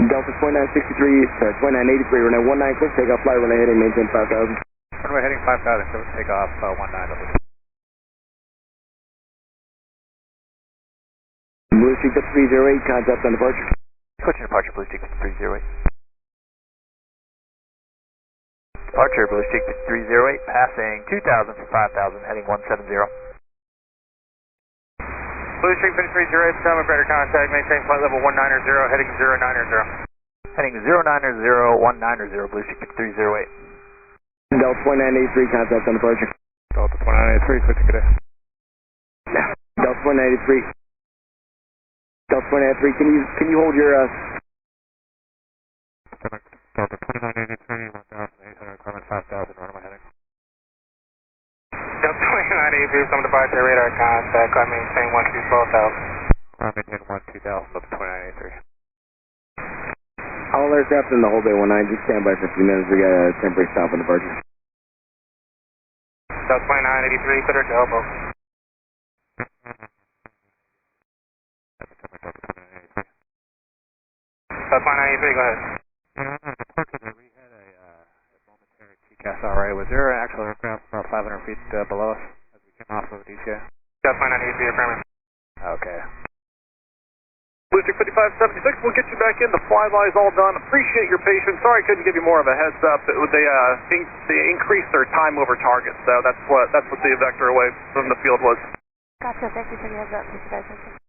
Delta 2963, 2983, runway 19, clear takeoff, fly runway heading, maintain 5000. Runway heading 5000, clear takeoff, 19. Blue Streak 308, contact on departure. Switching departure, Blue Streak 308. Departure, Blue Streak 308, passing 2000 for 5000, heading 170. Blue Streak 308, become a greater contact, maintain flight level 190, heading 090. Heading 090, 190, Blue Streak 308. Delta 2983, contact on departure. Delta 2983, switching today. Delta 2983. Delta 2983, can you hold your Delta 2983, 1800, Climate 5000, runway heading. Delta 2983, come departure, radar contact, climb maintain 120,000. Climb maintain 120,000, Delta 2983. All aircraft in the whole bay 19, just stand by for a few minutes, we got a temporary stop on departure. Delta 2983, clear to elbow. Delta 2983, go ahead. We had a momentary TCAS already. Was there an actual aircraft about 500 feet below us as we came off of DCA? Delta 2983, affirmative. Okay. Blue Streak 5576, we'll get you back in. The flyby is all done. Appreciate your patience. Sorry I couldn't give you more of a heads up. They increased their time over target, so that's what the vector away from the field was. Gotcha. Thank you for the heads up.